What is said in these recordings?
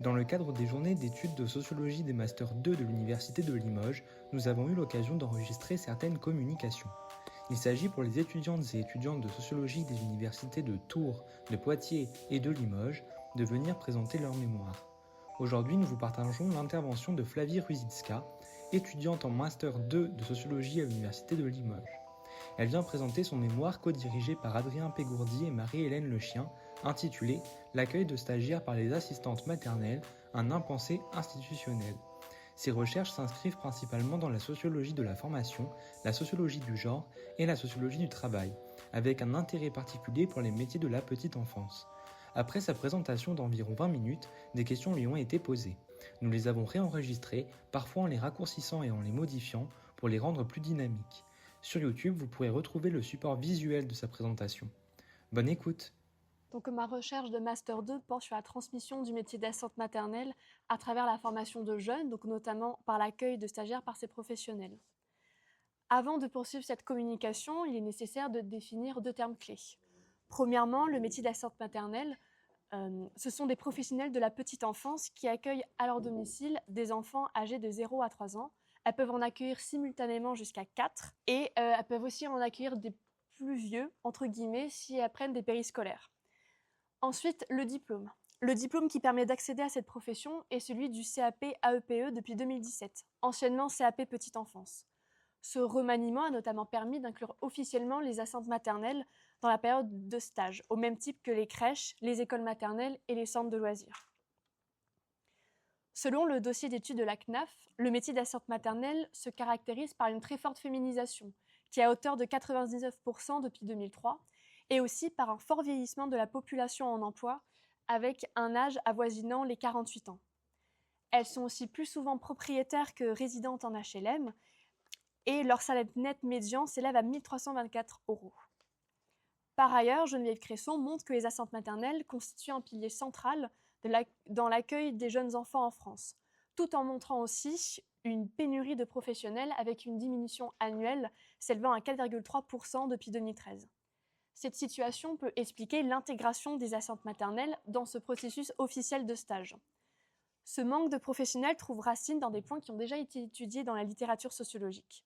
Dans le cadre des journées d'études de sociologie des Masters 2 de l'Université de Limoges, nous avons eu l'occasion d'enregistrer certaines communications. Il s'agit pour les étudiantes et étudiants de sociologie des universités de Tours, de Poitiers et de Limoges de venir présenter leur mémoire. Aujourd'hui, nous vous partageons l'intervention de Flavie Ruzicka, étudiante en Master 2 de sociologie à l'Université de Limoges. Elle vient présenter son mémoire co-dirigé par Adrien Pégourdi et Marie-Hélène Lechien, intitulé « L'accueil de stagiaires par les assistantes maternelles, un impensé institutionnel ». Ses recherches s'inscrivent principalement dans la sociologie de la formation, la sociologie du genre et la sociologie du travail, avec un intérêt particulier pour les métiers de la petite enfance. Après sa présentation d'environ 20 minutes, des questions lui ont été posées. Nous les avons réenregistrées, parfois en les raccourcissant et en les modifiant pour les rendre plus dynamiques. Sur YouTube, vous pourrez retrouver le support visuel de sa présentation. Bonne écoute! Donc, ma recherche de Master 2 porte sur la transmission du métier d'assistante maternelle à travers la formation de jeunes, donc notamment par l'accueil de stagiaires par ces professionnels. Avant de poursuivre cette communication, il est nécessaire de définir deux termes clés. Premièrement, le métier d'assistante maternelle, ce sont des professionnels de la petite enfance qui accueillent à leur domicile des enfants âgés de 0 à 3 ans. Elles peuvent en accueillir simultanément jusqu'à 4 et elles peuvent aussi en accueillir des plus vieux, entre guillemets, si elles prennent des périscolaires. Ensuite, le diplôme. Le diplôme qui permet d'accéder à cette profession est celui du CAP AEPE depuis 2017, anciennement CAP Petite Enfance. Ce remaniement a notamment permis d'inclure officiellement les assistantes maternelles dans la période de stage, au même type que les crèches, les écoles maternelles et les centres de loisirs. Selon le dossier d'études de la CNAF, le métier d'assistante maternelle se caractérise par une très forte féminisation, qui est à hauteur de 99% depuis 2003, et aussi par un fort vieillissement de la population en emploi, avec un âge avoisinant les 48 ans. Elles sont aussi plus souvent propriétaires que résidentes en HLM, et leur salaire net médian s'élève à 1 324 €. Par ailleurs, Geneviève Cresson montre que les assistantes maternelles constituent un pilier central dans l'accueil des jeunes enfants en France, tout en montrant aussi une pénurie de professionnels avec une diminution annuelle s'élevant à 4,3% depuis 2013. Cette situation peut expliquer l'intégration des assistantes maternelles dans ce processus officiel de stage. Ce manque de professionnels trouve racine dans des points qui ont déjà été étudiés dans la littérature sociologique.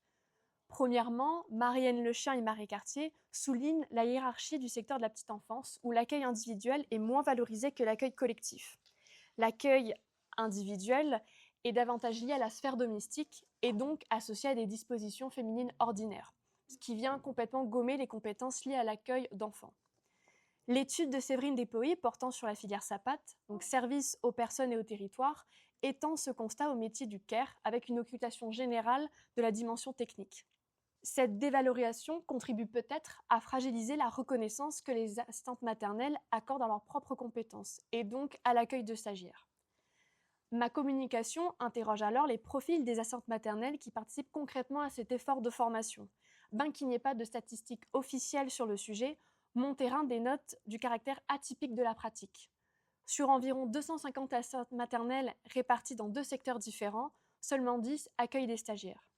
Premièrement, Marie-Hélène Lechien et Marie Cartier soulignent la hiérarchie du secteur de la petite enfance où l'accueil individuel est moins valorisé que l'accueil collectif. L'accueil individuel est davantage lié à la sphère domestique et donc associé à des dispositions féminines ordinaires, ce qui vient complètement gommer les compétences liées à l'accueil d'enfants. L'étude de Séverine Despois portant sur la filière SAPAT, donc service aux personnes et aux territoires, étend ce constat au métier du care avec une occultation générale de la dimension technique. Cette dévalorisation contribue peut-être à fragiliser la reconnaissance que les assistantes maternelles accordent à leurs propres compétences et donc à l'accueil de stagiaires. Ma communication interroge alors les profils des assistantes maternelles qui participent concrètement à cet effort de formation. Bien qu'il n'y ait pas de statistiques officielles sur le sujet, mon terrain dénote du caractère atypique de la pratique. Sur environ 250 assistantes maternelles réparties dans 2 secteurs différents, seulement 10 accueillent des stagiaires.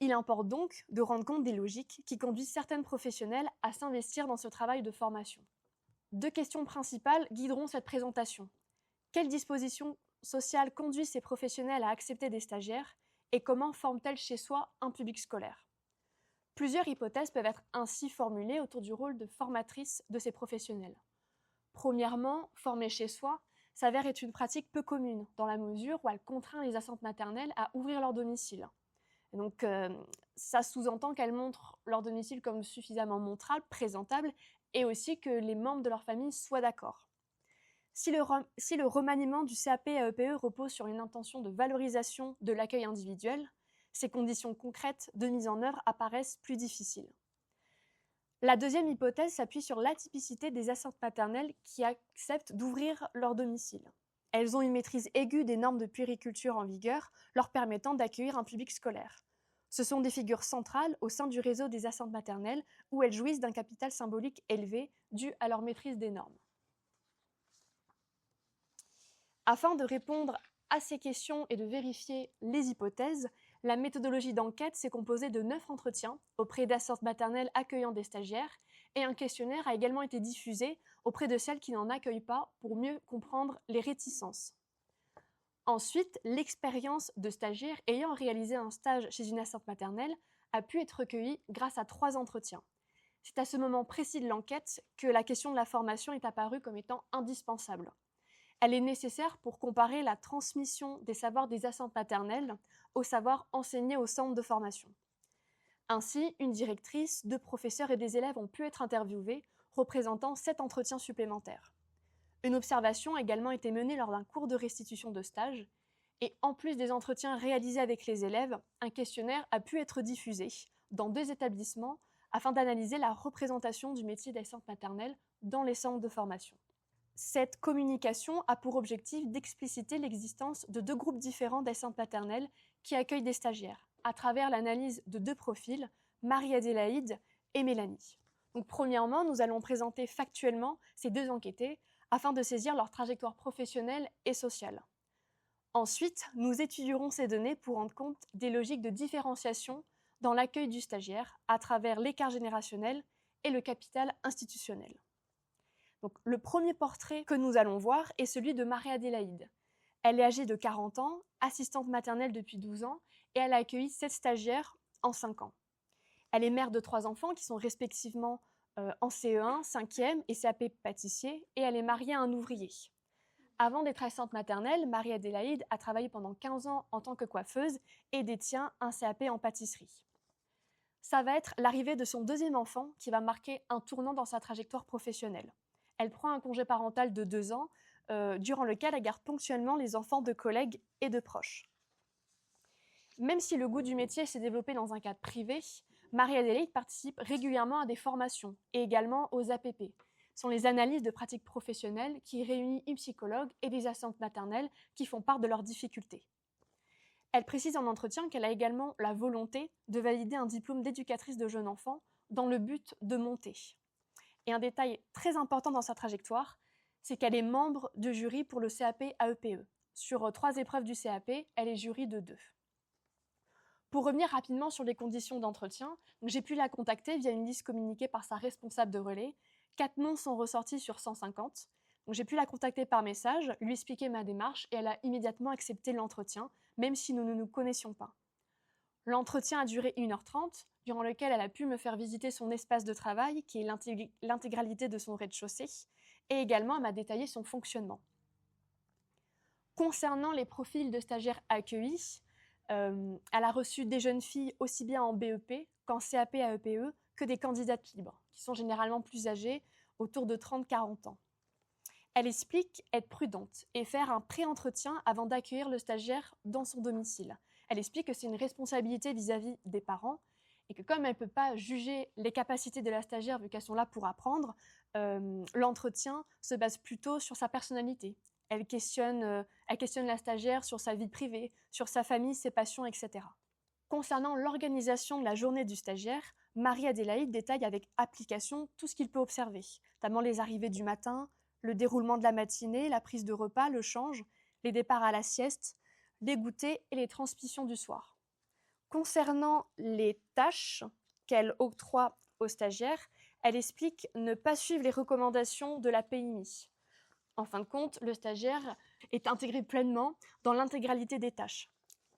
Il importe donc de rendre compte des logiques qui conduisent certaines professionnelles à s'investir dans ce travail de formation. 2 questions principales guideront cette présentation. Quelles dispositions sociales conduisent ces professionnels à accepter des stagiaires et comment forment-elles chez soi un public scolaire ? Plusieurs hypothèses peuvent être ainsi formulées autour du rôle de formatrice de ces professionnels. Premièrement, former chez soi s'avère être une pratique peu commune, dans la mesure où elle contraint les assistantes maternelles à ouvrir leur domicile. Et donc, ça sous-entend qu'elles montrent leur domicile comme suffisamment montrable, présentable, et aussi que les membres de leur famille soient d'accord. Si le remaniement du CAP AEPE repose sur une intention de valorisation de l'accueil individuel, ces conditions concrètes de mise en œuvre apparaissent plus difficiles. La deuxième hypothèse s'appuie sur l'atypicité des assistantes maternelles qui acceptent d'ouvrir leur domicile. Elles ont une maîtrise aiguë des normes de puériculture en vigueur, leur permettant d'accueillir un public scolaire. Ce sont des figures centrales au sein du réseau des assistantes maternelles où elles jouissent d'un capital symbolique élevé dû à leur maîtrise des normes. Afin de répondre à ces questions et de vérifier les hypothèses, la méthodologie d'enquête s'est composée de 9 entretiens auprès d'assistantes maternelles accueillant des stagiaires et un questionnaire a également été diffusé auprès de celles qui n'en accueillent pas pour mieux comprendre les réticences. Ensuite, l'expérience de stagiaire ayant réalisé un stage chez une assistante maternelle a pu être recueillie grâce à 3 entretiens. C'est à ce moment précis de l'enquête que la question de la formation est apparue comme étant indispensable. Elle est nécessaire pour comparer la transmission des savoirs des assistantes maternelles aux savoirs enseignés au centre de formation. Ainsi, une directrice, 2 professeurs et des élèves ont pu être interviewés, représentant 7 entretiens supplémentaires. Une observation a également été menée lors d'un cours de restitution de stage, et en plus des entretiens réalisés avec les élèves, un questionnaire a pu être diffusé dans 2 établissements afin d'analyser la représentation du métier d'assistante maternelle dans les centres de formation. Cette communication a pour objectif d'expliciter l'existence de 2 groupes différents d'assistantes maternelles qui accueillent des stagiaires, à travers l'analyse de 2 profils, Marie-Adélaïde et Mélanie. Donc, premièrement, nous allons présenter factuellement ces 2 enquêtés afin de saisir leur trajectoire professionnelle et sociale. Ensuite, nous étudierons ces données pour rendre compte des logiques de différenciation dans l'accueil du stagiaire à travers l'écart générationnel et le capital institutionnel. Donc, le premier portrait que nous allons voir est celui de Marie-Adélaïde. Elle est âgée de 40 ans, assistante maternelle depuis 12 ans et elle a accueilli 7 stagiaires en 5 ans. Elle est mère de 3 enfants qui sont respectivement en CE1, 5e et CAP pâtissier et elle est mariée à un ouvrier. Avant d'être assistante maternelle, Marie-Adélaïde a travaillé pendant 15 ans en tant que coiffeuse et détient un CAP en pâtisserie. Ça va être l'arrivée de son 2e enfant qui va marquer un tournant dans sa trajectoire professionnelle. Elle prend un congé parental de 2 ans, durant lequel elle garde ponctuellement les enfants de collègues et de proches. Même si le goût du métier s'est développé dans un cadre privé, Marie-Adélaïde participe régulièrement à des formations et également aux APP. Ce sont les analyses de pratiques professionnelles qui réunissent une psychologue et des assistantes maternelles qui font part de leurs difficultés. Elle précise en entretien qu'elle a également la volonté de valider un diplôme d'éducatrice de jeunes enfants dans le but de monter. Et un détail très important dans sa trajectoire, c'est qu'elle est membre du jury pour le CAP AEPE. Sur 3 épreuves du CAP, elle est jury de 2. Pour revenir rapidement sur les conditions d'entretien, j'ai pu la contacter via une liste communiquée par sa responsable de relais. 4 noms sont ressortis sur 150. Donc j'ai pu la contacter par message, lui expliquer ma démarche et elle a immédiatement accepté l'entretien, même si nous ne nous connaissions pas. L'entretien a duré 1h30, durant lequel elle a pu me faire visiter son espace de travail, qui est l'intégralité de son rez-de-chaussée, et également elle m'a détaillé son fonctionnement. Concernant les profils de stagiaires accueillis, elle a reçu des jeunes filles aussi bien en BEP qu'en CAP AEPE que des candidates libres, qui sont généralement plus âgées, autour de 30-40 ans. Elle explique être prudente et faire un pré-entretien avant d'accueillir le stagiaire dans son domicile. Elle explique que c'est une responsabilité vis-à-vis des parents et que comme elle ne peut pas juger les capacités de la stagiaire vu qu'elles sont là pour apprendre, l'entretien se base plutôt sur sa personnalité. Elle questionne la stagiaire sur sa vie privée, sur sa famille, ses passions, etc. Concernant l'organisation de la journée du stagiaire, Marie-Adélaïde détaille avec application tout ce qu'il peut observer, notamment les arrivées du matin, le déroulement de la matinée, la prise de repas, le change, les départs à la sieste, les goûters et les transmissions du soir. Concernant les tâches qu'elle octroie aux stagiaires, elle explique ne pas suivre les recommandations de la PMI. En fin de compte, le stagiaire est intégré pleinement dans l'intégralité des tâches.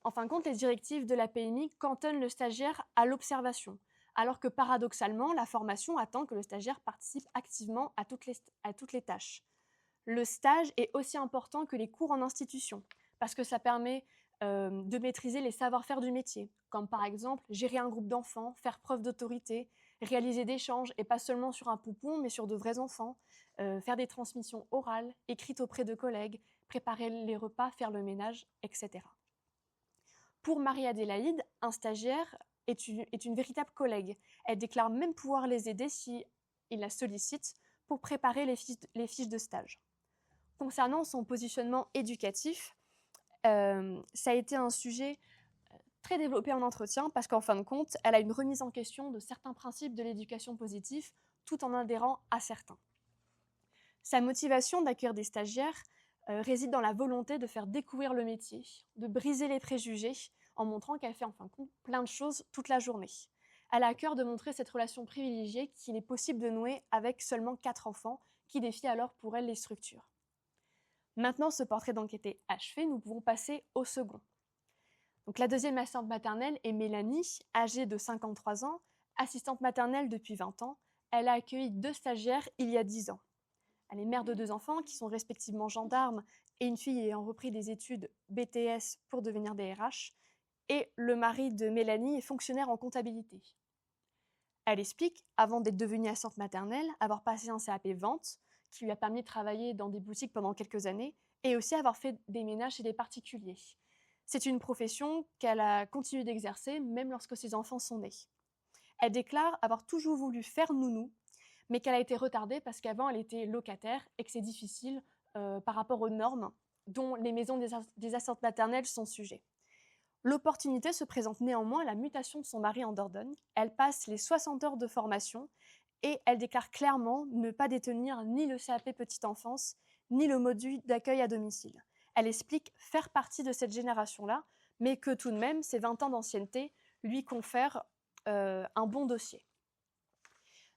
En fin de compte, les directives de la PMI cantonnent le stagiaire à l'observation, alors que paradoxalement, la formation attend que le stagiaire participe activement à toutes les tâches. Le stage est aussi important que les cours en institution, parce que ça permet de maîtriser les savoir-faire du métier, comme par exemple gérer un groupe d'enfants, faire preuve d'autorité, réaliser des échanges, et pas seulement sur un poupon, mais sur de vrais enfants, faire des transmissions orales, écrites auprès de collègues, préparer les repas, faire le ménage, etc. Pour Marie-Adélaïde, un stagiaire est une véritable collègue. Elle déclare même pouvoir les aider si il la sollicite pour préparer les fiches de stage. Concernant son positionnement éducatif, ça a été un sujet très développé en entretien parce qu'en fin de compte, elle a une remise en question de certains principes de l'éducation positive tout en adhérant à certains. Sa motivation d'accueillir des stagiaires réside dans la volonté de faire découvrir le métier, de briser les préjugés en montrant qu'elle fait en fin de compte plein de choses toute la journée. Elle a à cœur de montrer cette relation privilégiée qu'il est possible de nouer avec seulement 4 enfants qui défient alors pour elle les structures. Maintenant, ce portrait d'enquêté achevé, nous pouvons passer au second. Donc, la deuxième assistante maternelle est Mélanie, âgée de 53 ans, assistante maternelle depuis 20 ans. Elle a accueilli 2 stagiaires il y a 10 ans. Elle est mère de 2 enfants qui sont respectivement gendarmes et une fille ayant repris des études BTS pour devenir DRH. Et le mari de Mélanie est fonctionnaire en comptabilité. Elle explique, avant d'être devenue assistante maternelle, avoir passé un CAP vente qui lui a permis de travailler dans des boutiques pendant quelques années et aussi avoir fait des ménages chez des particuliers. C'est une profession qu'elle a continué d'exercer même lorsque ses enfants sont nés. Elle déclare avoir toujours voulu faire nounou, mais qu'elle a été retardée parce qu'avant elle était locataire et que c'est difficile par rapport aux normes dont les maisons des assistantes maternelles sont sujets. L'opportunité se présente néanmoins à la mutation de son mari en Dordogne. Elle passe les 60 heures de formation et elle déclare clairement ne pas détenir ni le CAP petite enfance, ni le module d'accueil à domicile. Elle explique faire partie de cette génération-là, mais que tout de même, ses 20 ans d'ancienneté lui confèrent un bon dossier.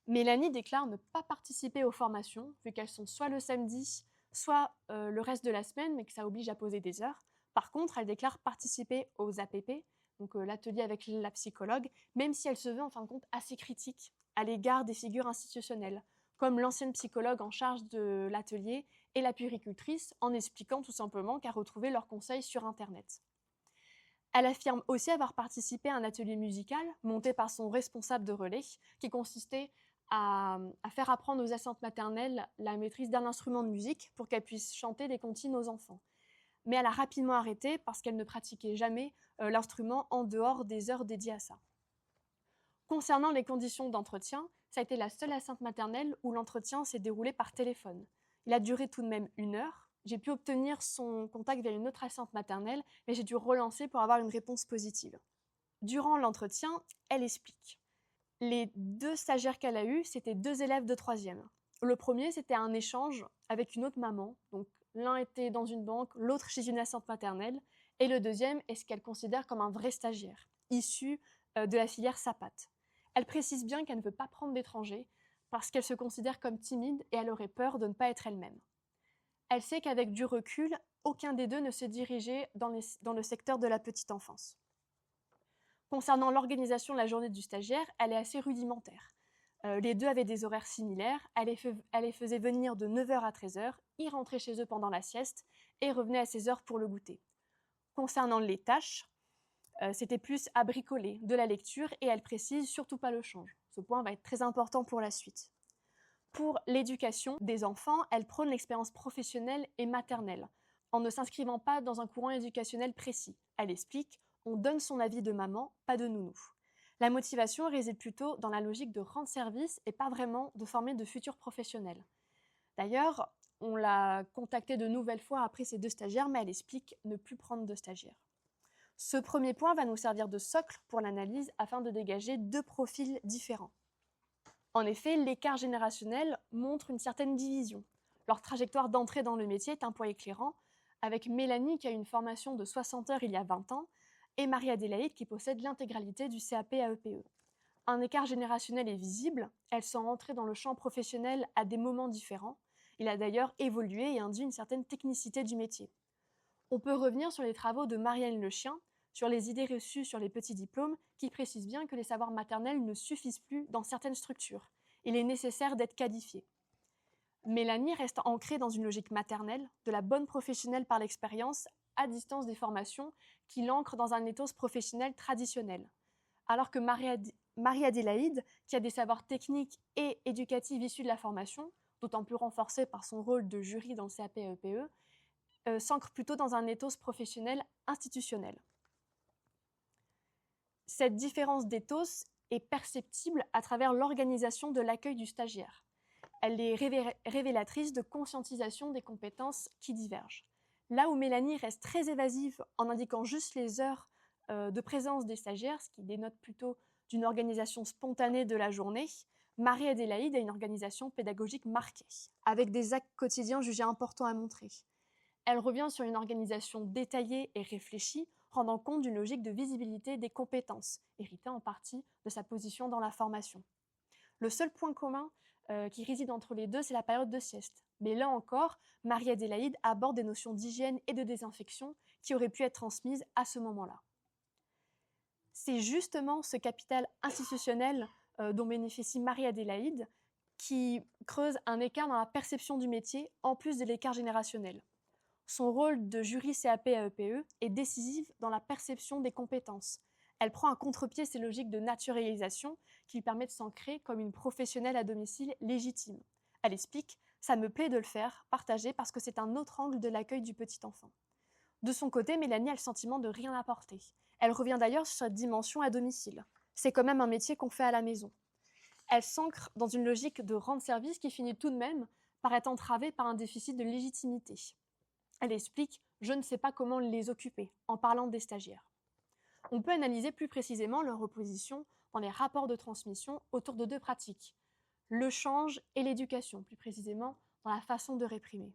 Mélanie déclare ne pas participer aux formations, vu qu'elles sont soit le samedi, soit le reste de la semaine, mais que ça oblige à poser des heures. Par contre, elle déclare participer aux APP, donc l'atelier avec la psychologue, même si elle se veut en fin de compte assez critique à l'égard des figures institutionnelles, comme l'ancienne psychologue en charge de l'atelier et la puéricultrice, en expliquant tout simplement qu'à retrouver leurs conseils sur Internet. Elle affirme aussi avoir participé à un atelier musical monté par son responsable de relais, qui consistait à faire apprendre aux assistantes maternelles la maîtrise d'un instrument de musique pour qu'elles puissent chanter des comptines aux enfants. Mais elle a rapidement arrêté parce qu'elle ne pratiquait jamais l'instrument en dehors des heures dédiées à ça. Concernant les conditions d'entretien, ça a été la seule assistante maternelle où l'entretien s'est déroulé par téléphone. Il a duré tout de même 1 heure. J'ai pu obtenir son contact via une autre assistante maternelle, mais j'ai dû relancer pour avoir une réponse positive. Durant l'entretien, elle explique. Les 2 stagiaires qu'elle a eus, c'était 2 élèves de 3e. Le premier, c'était un échange avec une autre maman, donc l'un était dans une banque, l'autre chez une assistante maternelle, et le deuxième est ce qu'elle considère comme un vrai stagiaire, issu de la filière SAPAT. Elle précise bien qu'elle ne veut pas prendre d'étrangers, parce qu'elle se considère comme timide et elle aurait peur de ne pas être elle-même. Elle sait qu'avec du recul, aucun des 2 ne se dirigeait dans le secteur de la petite enfance. Concernant l'organisation de la journée du stagiaire, elle est assez rudimentaire. Les 2 avaient des horaires similaires, elle les faisait venir de 9h à 13h, ils rentraient chez eux pendant la sieste et revenaient à 16h pour le goûter. Concernant les tâches, c'était plus à bricoler, de la lecture, et elle précise surtout pas le change. Ce point va être très important pour la suite. Pour l'éducation des enfants, elle prône l'expérience professionnelle et maternelle, en ne s'inscrivant pas dans un courant éducationnel précis. Elle explique « on donne son avis de maman, pas de nounou ». La motivation réside plutôt dans la logique de rendre service et pas vraiment de former de futurs professionnels. D'ailleurs, on l'a contactée de nouvelles fois après ces 2 stagiaires, mais elle explique ne plus prendre de stagiaires. Ce premier point va nous servir de socle pour l'analyse afin de dégager 2 profils différents. En effet, l'écart générationnel montre une certaine division. Leur trajectoire d'entrée dans le métier est un point éclairant, avec Mélanie qui a une formation de 60 heures il y a 20 ans, et Marie-Adélaïde qui possède l'intégralité du CAP AEPE. Un écart générationnel est visible, elles sont entrées dans le champ professionnel à des moments différents. Il a d'ailleurs évolué et induit une certaine technicité du métier. On peut revenir sur les travaux de Marianne Lechien, sur les idées reçues sur les petits diplômes, qui précisent bien que les savoirs maternels ne suffisent plus dans certaines structures. Il est nécessaire d'être qualifié. Mélanie reste ancrée dans une logique maternelle, de la bonne professionnelle par l'expérience, à distance des formations, qui l'ancre dans un ethos professionnel traditionnel. Alors que Marie-Adélaïde, qui a des savoirs techniques et éducatifs issus de la formation, d'autant plus renforcés par son rôle de jury dans le CAP-EPE, s'ancre plutôt dans un ethos professionnel institutionnel. Cette différence d'ethos est perceptible à travers l'organisation de l'accueil du stagiaire. Elle est révélatrice de conscientisation des compétences qui divergent. Là où Mélanie reste très évasive en indiquant juste les heures de présence des stagiaires, ce qui dénote plutôt d'une organisation spontanée de la journée, Marie-Adélaïde a une organisation pédagogique marquée, avec des actes quotidiens jugés importants à montrer. Elle revient sur une organisation détaillée et réfléchie, rendant compte d'une logique de visibilité des compétences, héritée en partie de sa position dans la formation. Le seul point commun qui réside entre les deux, c'est la période de sieste. Mais là encore, Marie-Adélaïde aborde des notions d'hygiène et de désinfection qui auraient pu être transmises à ce moment-là. C'est justement ce capital institutionnel dont bénéficie Marie-Adélaïde qui creuse un écart dans la perception du métier en plus de l'écart générationnel. Son rôle de jury CAP à EPE est décisif dans la perception des compétences. Elle prend à contre-pied ces logiques de naturalisation qui lui permettent de s'ancrer comme une professionnelle à domicile légitime. Elle explique « ça me plaît de le faire, partager parce que c'est un autre angle de l'accueil du petit enfant ». De son côté, Mélanie a le sentiment de rien apporter. Elle revient d'ailleurs sur cette dimension à domicile. C'est quand même un métier qu'on fait à la maison. Elle s'ancre dans une logique de rendre service qui finit tout de même par être entravée par un déficit de légitimité. Elle explique « je ne sais pas comment les occuper » en parlant des stagiaires. On peut analyser plus précisément leur opposition dans les rapports de transmission autour de deux pratiques, le change et l'éducation, plus précisément dans la façon de réprimer.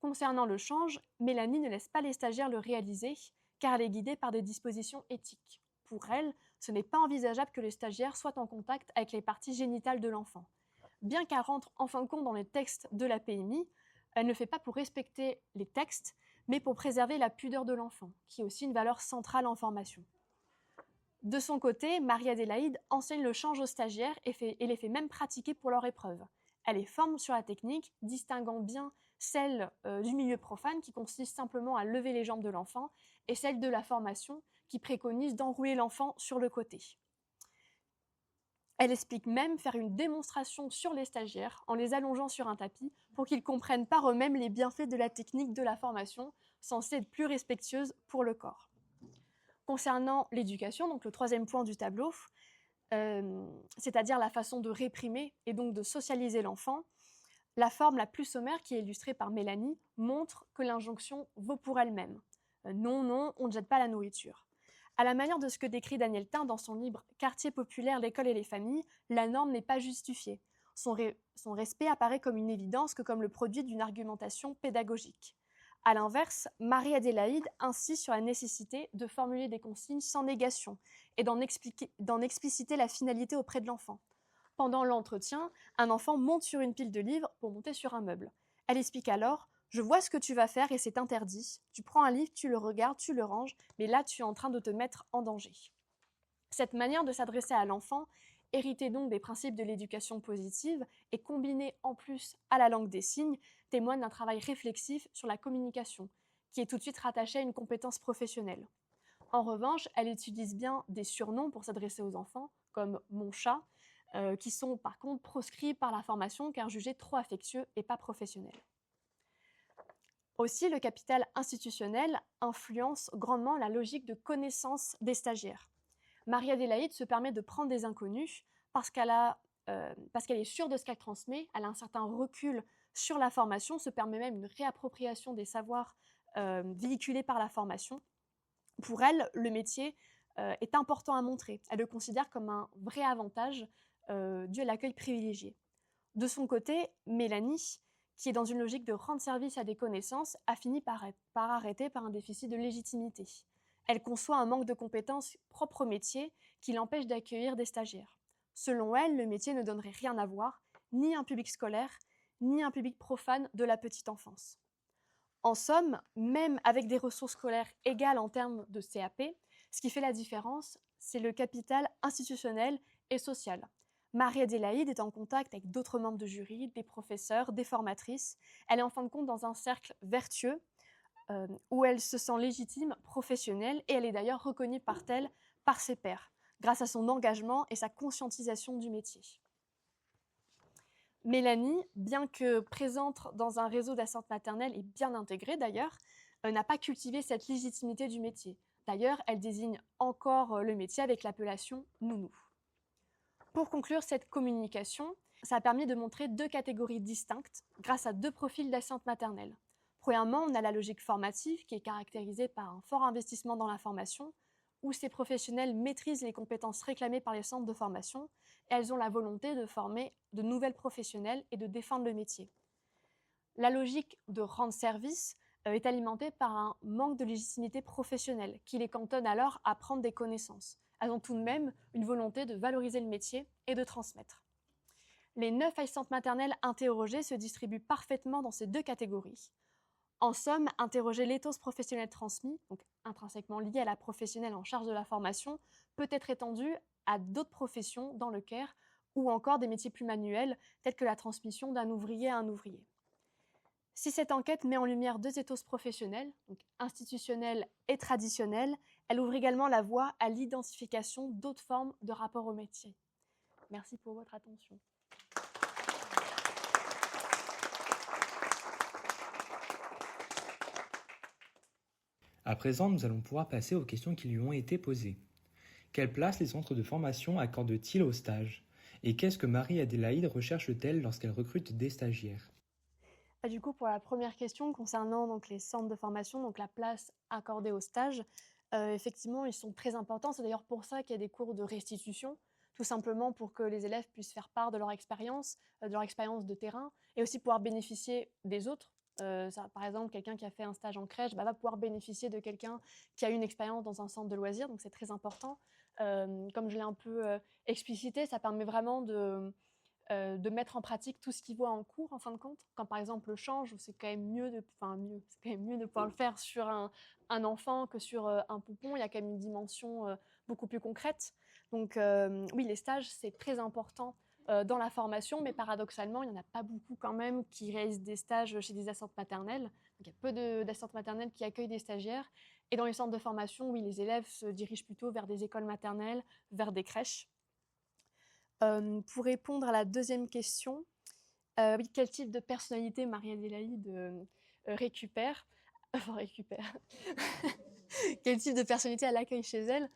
Concernant le change, Mélanie ne laisse pas les stagiaires le réaliser car elle est guidée par des dispositions éthiques. Pour elle, ce n'est pas envisageable que les stagiaires soient en contact avec les parties génitales de l'enfant. Bien qu'elle rentre en fin de compte dans les textes de la PMI, elle ne le fait pas pour respecter les textes, mais pour préserver la pudeur de l'enfant, qui est aussi une valeur centrale en formation. De son côté, Marie-Adélaïde enseigne le change aux stagiaires et les fait même pratiquer pour leur épreuve. Elle les forme sur la technique, distinguant bien celle du milieu profane, qui consiste simplement à lever les jambes de l'enfant, et celle de la formation, qui préconise d'enrouler l'enfant sur le côté. Elle explique même faire une démonstration sur les stagiaires en les allongeant sur un tapis pour qu'ils comprennent par eux-mêmes les bienfaits de la technique de la formation, censée être plus respectueuse pour le corps. Concernant l'éducation, donc le troisième point du tableau, c'est-à-dire la façon de réprimer et donc de socialiser l'enfant, la forme la plus sommaire, qui est illustrée par Mélanie, montre que l'injonction vaut pour elle-même. Non, non, on ne jette pas la nourriture. À la manière de ce que décrit Daniel Thym dans son livre « Quartier populaire, l'école et les familles », la norme n'est pas justifiée. Son respect apparaît comme une évidence que comme le produit d'une argumentation pédagogique. A l'inverse, Marie-Adélaïde insiste sur la nécessité de formuler des consignes sans négation et d'en expliciter la finalité auprès de l'enfant. Pendant l'entretien, un enfant monte sur une pile de livres pour monter sur un meuble. Elle explique alors « Je vois ce que tu vas faire et c'est interdit. Tu prends un livre, tu le regardes, tu le ranges, mais là tu es en train de te mettre en danger. » Cette manière de s'adresser à l'enfant, héritée donc des principes de l'éducation positive et combinée en plus à la langue des signes, témoigne d'un travail réflexif sur la communication, qui est tout de suite rattaché à une compétence professionnelle. En revanche, elle utilise bien des surnoms pour s'adresser aux enfants, comme « mon chat », qui sont par contre proscrits par la formation car jugés trop affectueux et pas professionnels. Aussi, le capital institutionnel influence grandement la logique de connaissance des stagiaires. Marie-Adélaïde se permet de prendre des inconnus parce qu'elle est sûre de ce qu'elle transmet, elle a un certain recul sur la formation, se permet même une réappropriation des savoirs véhiculés par la formation. Pour elle, le métier est important à montrer. Elle le considère comme un vrai avantage dû à l'accueil privilégié. De son côté, Mélanie, qui est dans une logique de rendre service à des connaissances, a fini par arrêter par un déficit de légitimité. Elle conçoit un manque de compétences propres au métier qui l'empêche d'accueillir des stagiaires. Selon elle, le métier ne donnerait rien à voir, ni un public scolaire, ni un public profane de la petite enfance. En somme, même avec des ressources scolaires égales en termes de CAP, ce qui fait la différence, c'est le capital institutionnel et social. Marie-Adélaïde est en contact avec d'autres membres de jury, des professeurs, des formatrices. Elle est en fin de compte dans un cercle vertueux où elle se sent légitime, professionnelle, et elle est d'ailleurs reconnue par tel par ses pairs, grâce à son engagement et sa conscientisation du métier. Mélanie, bien que présente dans un réseau d'assistantes maternelles et bien intégrée d'ailleurs, n'a pas cultivé cette légitimité du métier. D'ailleurs, elle désigne encore le métier avec l'appellation « nounou ». Pour conclure cette communication, ça a permis de montrer deux catégories distinctes grâce à deux profils d'assistantes maternelles. Premièrement, on a la logique formative qui est caractérisée par un fort investissement dans la formation, où ces professionnels maîtrisent les compétences réclamées par les centres de formation et elles ont la volonté de former de nouvelles professionnels et de défendre le métier. La logique de rendre service est alimentée par un manque de légitimité professionnelle qui les cantonne alors à prendre des connaissances. Elles ont tout de même une volonté de valoriser le métier et de transmettre. Les 9 assistantes maternelles interrogées se distribuent parfaitement dans ces deux catégories. En somme, interroger l'éthos professionnel transmis, donc intrinsèquement lié à la professionnelle en charge de la formation, peut être étendu à d'autres professions dans le care ou encore des métiers plus manuels, tels que la transmission d'un ouvrier à un ouvrier. Si cette enquête met en lumière deux éthos professionnels, donc institutionnels et traditionnels, elle ouvre également la voie à l'identification d'autres formes de rapport au métier. Merci pour votre attention. À présent, nous allons pouvoir passer aux questions qui lui ont été posées. Quelle place les centres de formation accordent-ils aux stages? Et qu'est-ce que Marie-Adélaïde recherche-t-elle lorsqu'elle recrute des stagiaires? Du coup, pour la première question concernant donc, les centres de formation, donc la place accordée aux stages, effectivement, ils sont très importants. C'est d'ailleurs pour ça qu'il y a des cours de restitution, tout simplement pour que les élèves puissent faire part de leur expérience de terrain, et aussi pouvoir bénéficier des autres. Par exemple, quelqu'un qui a fait un stage en crèche va pouvoir bénéficier de quelqu'un qui a eu une expérience dans un centre de loisirs, donc c'est très important. Comme je l'ai un peu explicité, ça permet vraiment de mettre en pratique tout ce qu'il voit en cours, en fin de compte. Quand par exemple le change, c'est quand même mieux de pouvoir le faire sur un enfant que sur un poupon. Il y a quand même une dimension beaucoup plus concrète. Donc oui, les stages, c'est très important dans la formation, mais paradoxalement, il n'y en a pas beaucoup quand même qui réalisent des stages chez des assistantes maternelles. Donc, il y a peu d'assistantes maternelles qui accueillent des stagiaires. Et dans les centres de formation, oui, les élèves se dirigent plutôt vers des écoles maternelles, vers des crèches. Pour répondre à la deuxième question, oui, quel type de personnalité Marie-Adélaïde récupère Quel type de personnalité elle accueille chez elle?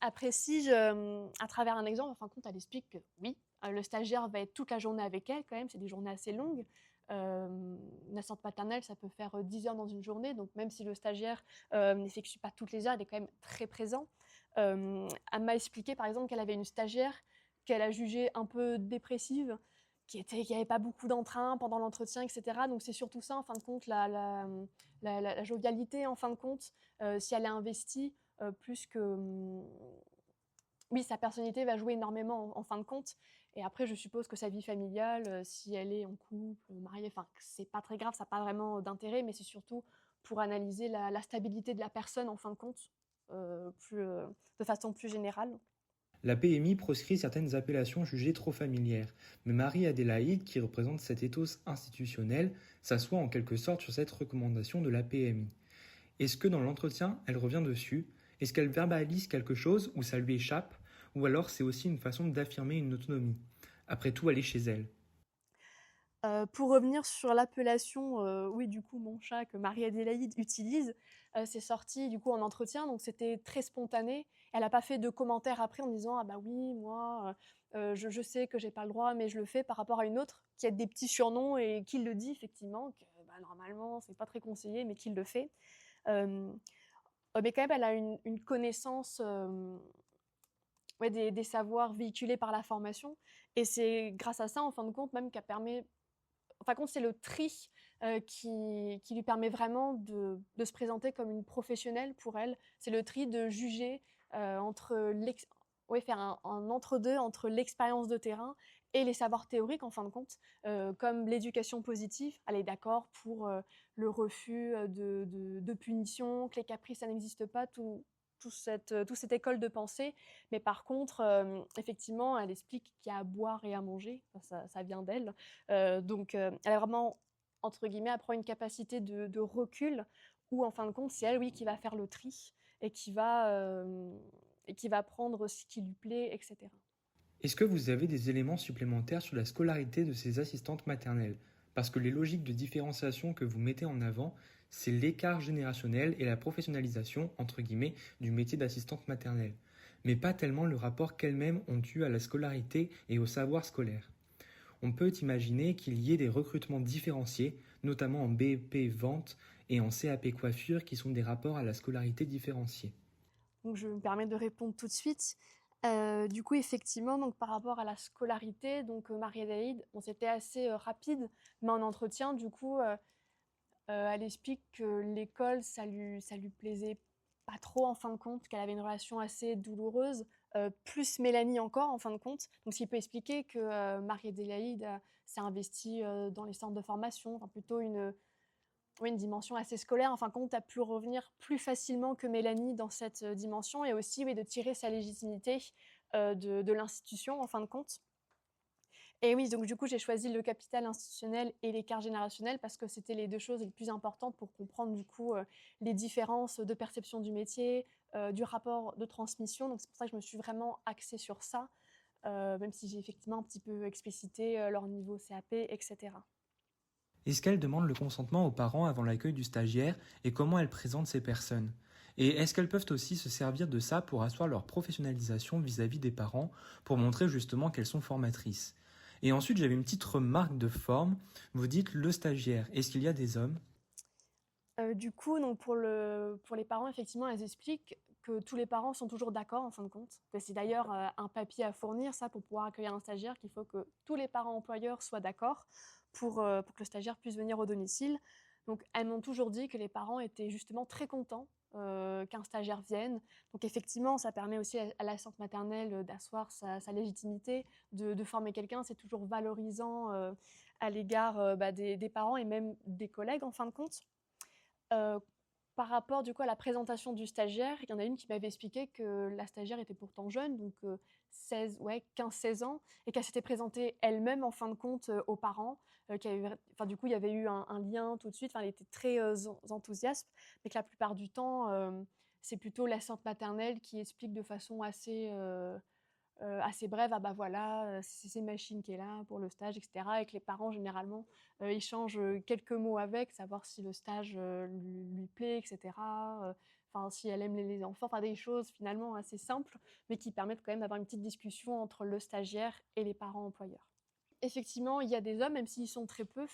Après, à travers un exemple, en fin de compte, elle explique que oui, le stagiaire va être toute la journée avec elle, quand même, c'est des journées assez longues. Une assistante maternelle, ça peut faire 10 heures dans une journée, donc même si le stagiaire n'effectue pas toutes les heures, il est quand même très présent. Elle m'a expliqué, par exemple, qu'elle avait une stagiaire qu'elle a jugée un peu dépressive, qui avait pas beaucoup d'entrain pendant l'entretien, etc. Donc c'est surtout ça, en fin de compte, la jovialité, en fin de compte, si elle est investie, plus que... oui, sa personnalité va jouer énormément en fin de compte. Et après, je suppose que sa vie familiale, si elle est en couple, mariée, enfin, c'est pas très grave, ça n'a pas vraiment d'intérêt, mais c'est surtout pour analyser la stabilité de la personne, en fin de compte, de façon plus générale. La PMI proscrit certaines appellations jugées trop familières, mais Marie-Adélaïde, qui représente cet ethos institutionnel, s'assoit en quelque sorte sur cette recommandation de la PMI. Est-ce que dans l'entretien, elle revient dessus? Est-ce qu'elle verbalise quelque chose ou ça lui échappe? Ou alors c'est aussi une façon d'affirmer une autonomie? Après tout, elle est chez elle. Pour revenir sur l'appellation, oui, du coup, mon chat que Marie-Adélaïde utilise, c'est sorti du coup en entretien, donc c'était très spontané. Elle n'a pas fait de commentaires après en disant ah bah oui, moi, je sais que j'ai pas le droit, mais je le fais par rapport à une autre qui a des petits surnoms et qui le dit effectivement que bah, normalement c'est pas très conseillé, mais qui le fait. Euh, mais quand même, elle a une connaissance ouais, des savoirs véhiculés par la formation, et c'est grâce à ça, en fin de compte, même qu'elle permet en fin de compte, c'est le tri qui lui permet vraiment de se présenter comme une professionnelle pour elle. C'est le tri de juger faire un entre-deux entre l'expérience de terrain et les savoirs théoriques, en fin de compte, comme l'éducation positive. Elle est d'accord pour le refus de punition, que les caprices, ça n'existe pas, toute cette école de pensée. Mais par contre, effectivement, elle explique qu'il y a à boire et à manger. Enfin, ça vient d'elle. Donc, elle a vraiment, entre guillemets, elle prend une capacité de recul où, en fin de compte, c'est elle, oui, qui va faire le tri et qui va prendre ce qui lui plaît, etc. Est-ce que vous avez des éléments supplémentaires sur la scolarité de ces assistantes maternelles? Parce que les logiques de différenciation que vous mettez en avant, c'est l'écart générationnel et la professionnalisation, entre guillemets, du métier d'assistante maternelle, mais pas tellement le rapport qu'elles-mêmes ont eu à la scolarité et au savoir scolaire. On peut imaginer qu'il y ait des recrutements différenciés, notamment en BEP vente et en CAP coiffure, qui sont des rapports à la scolarité différenciée. Donc, je me permets de répondre tout de suite. Du coup, effectivement, donc, par rapport à la scolarité, donc Marie-Adélaïde, c'était assez rapide, mais en entretien, du coup, elle explique que l'école, ça lui plaisait pas trop en fin de compte, qu'elle avait une relation assez douloureuse, plus Mélanie encore en fin de compte. Donc ce qui peut expliquer que Marie-Adélaïde s'est investie dans les centres de formation, enfin plutôt une dimension assez scolaire, en fin de compte, a pu revenir plus facilement que Mélanie dans cette dimension, et aussi oui, de tirer sa légitimité de l'institution en fin de compte. Et oui, donc du coup, j'ai choisi le capital institutionnel et l'écart générationnel parce que c'était les deux choses les plus importantes pour comprendre du coup les différences de perception du métier, du rapport de transmission. Donc c'est pour ça que je me suis vraiment axée sur ça, même si j'ai effectivement un petit peu explicité leur niveau CAP, etc. Est-ce qu'elle demande le consentement aux parents avant l'accueil du stagiaire et comment elle présente ces personnes? Et est-ce qu'elles peuvent aussi se servir de ça pour asseoir leur professionnalisation vis-à-vis des parents, pour montrer justement qu'elles sont formatrices? Et ensuite, j'avais une petite remarque de forme. Vous dites le stagiaire. Est-ce qu'il y a des hommes? Du coup, donc pour les parents, effectivement, elles expliquent que tous les parents sont toujours d'accord en fin de compte. Que c'est d'ailleurs un papier à fournir, ça, pour pouvoir accueillir un stagiaire, qu'il faut que tous les parents employeurs soient d'accord pour que le stagiaire puisse venir au domicile. Donc elles m'ont toujours dit que les parents étaient justement très contents qu'un stagiaire vienne. Donc effectivement, ça permet aussi à l'assistante maternelle d'asseoir sa légitimité, de former quelqu'un. C'est toujours valorisant à l'égard des parents et même des collègues en fin de compte. Euh, Par rapport du coup à la présentation du stagiaire, il y en a une qui m'avait expliqué que la stagiaire était pourtant jeune, donc 15-16 ans, et qu'elle s'était présentée elle-même en fin de compte aux parents. Du coup, il y avait eu un lien tout de suite, elle était très enthousiaste, mais que la plupart du temps, c'est plutôt l'assistante maternelle qui explique de façon assez brève, ah bah voilà, c'est ces machines qui est là pour le stage, etc. Et que les parents, généralement, échangent quelques mots avec, savoir si le stage lui plaît, etc. Enfin, si elle aime les enfants, enfin des choses finalement assez simples, mais qui permettent quand même d'avoir une petite discussion entre le stagiaire et les parents employeurs. Effectivement, il y a des hommes, même s'ils sont très peu.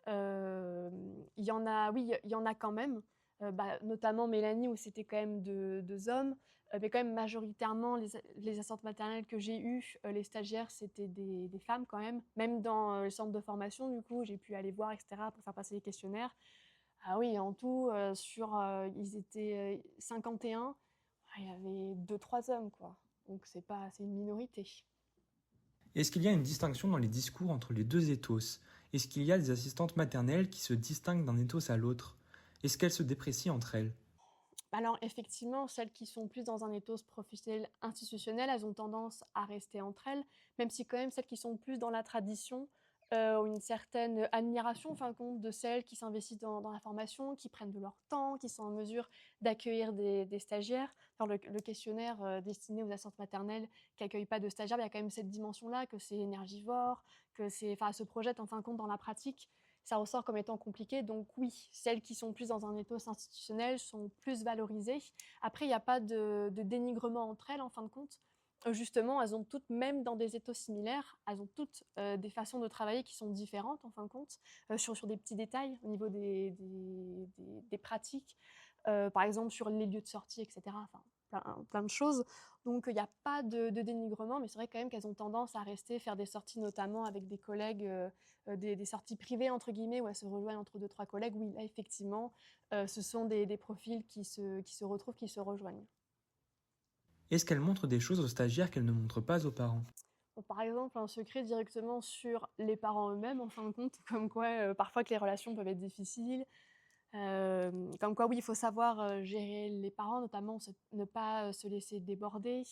Il y en a, oui, il y en a quand même, notamment Mélanie, où c'était quand même deux hommes, mais quand même majoritairement les assistantes maternelles que j'ai eues, les stagiaires, c'était des femmes quand même. Même dans le centre de formation, du coup, j'ai pu aller voir, etc., pour faire passer les questionnaires. Ah oui, en tout, ils étaient 51, il y avait deux, trois hommes, quoi. Donc c'est une minorité. Est-ce qu'il y a une distinction dans les discours entre les deux ethos? Est-ce qu'il y a des assistantes maternelles qui se distinguent d'un ethos à l'autre? Est-ce qu'elles se déprécient entre elles? Alors effectivement, celles qui sont plus dans un ethos professionnel institutionnel, elles ont tendance à rester entre elles, même si quand même celles qui sont plus dans la tradition ont une certaine admiration, en fin de compte, de celles qui s'investissent dans la formation, qui prennent de leur temps, qui sont en mesure d'accueillir des stagiaires. Alors le questionnaire destiné aux assistantes maternelles qui n'accueillent pas de stagiaires, il y a quand même cette dimension-là, que c'est énergivore, que elles se projettent en fin de compte dans la pratique, ça ressort comme étant compliqué. Donc oui, celles qui sont plus dans un ethos institutionnel sont plus valorisées. Après, il n'y a pas de dénigrement entre elles, en fin de compte. Justement, elles ont toutes, même dans des ethos similaires, elles ont toutes des façons de travailler qui sont différentes, en fin de compte, sur des petits détails au niveau des pratiques. Par exemple, sur les lieux de sortie, etc. Enfin, plein de choses. Donc, il n'y a pas de dénigrement, mais c'est vrai quand même qu'elles ont tendance à rester, faire des sorties notamment avec des collègues, des sorties privées, entre guillemets, où elles se rejoignent entre deux, trois collègues. Oui, là, effectivement, ce sont des profils qui se retrouvent, qui se rejoignent. Est-ce qu'elles montrent des choses aux stagiaires qu'elles ne montrent pas aux parents? Bon, par exemple, un secret directement sur les parents eux-mêmes, en fin de compte, comme quoi parfois que les relations peuvent être difficiles, comme quoi oui, il faut savoir gérer les parents, notamment ne pas se laisser déborder.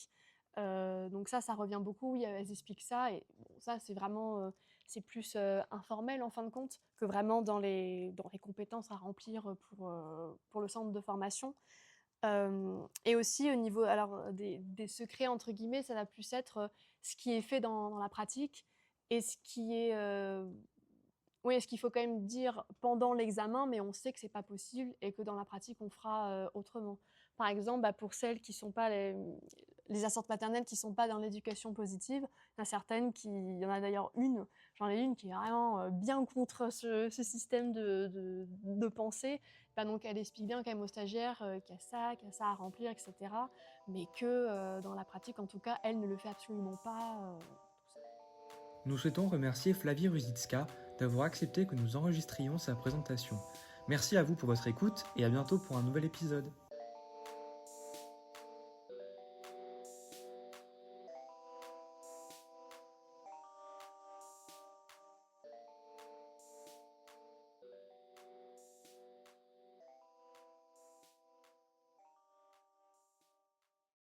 Donc ça revient beaucoup, oui, elles expliquent ça, et bon, ça c'est vraiment, c'est plus informel en fin de compte, que vraiment dans les compétences à remplir pour le centre de formation. Et aussi au niveau alors, des secrets entre guillemets, ça va plus être ce qui est fait dans la pratique et ce qui est oui, est-ce qu'il faut quand même dire pendant l'examen, mais on sait que c'est pas possible et que dans la pratique on fera autrement. Par exemple, pour celles qui sont pas les assistantes maternelles qui sont pas dans l'éducation positive, il y en a d'ailleurs j'en ai une qui est vraiment bien contre ce système de pensée. Donc elle explique bien quand même aux stagiaires qu'il y a ça à remplir, etc. Mais que dans la pratique, en tout cas, elle ne le fait absolument pas. Nous souhaitons remercier Flavie Ruzicka d'avoir accepté que nous enregistrions sa présentation. Merci à vous pour votre écoute et à bientôt pour un nouvel épisode.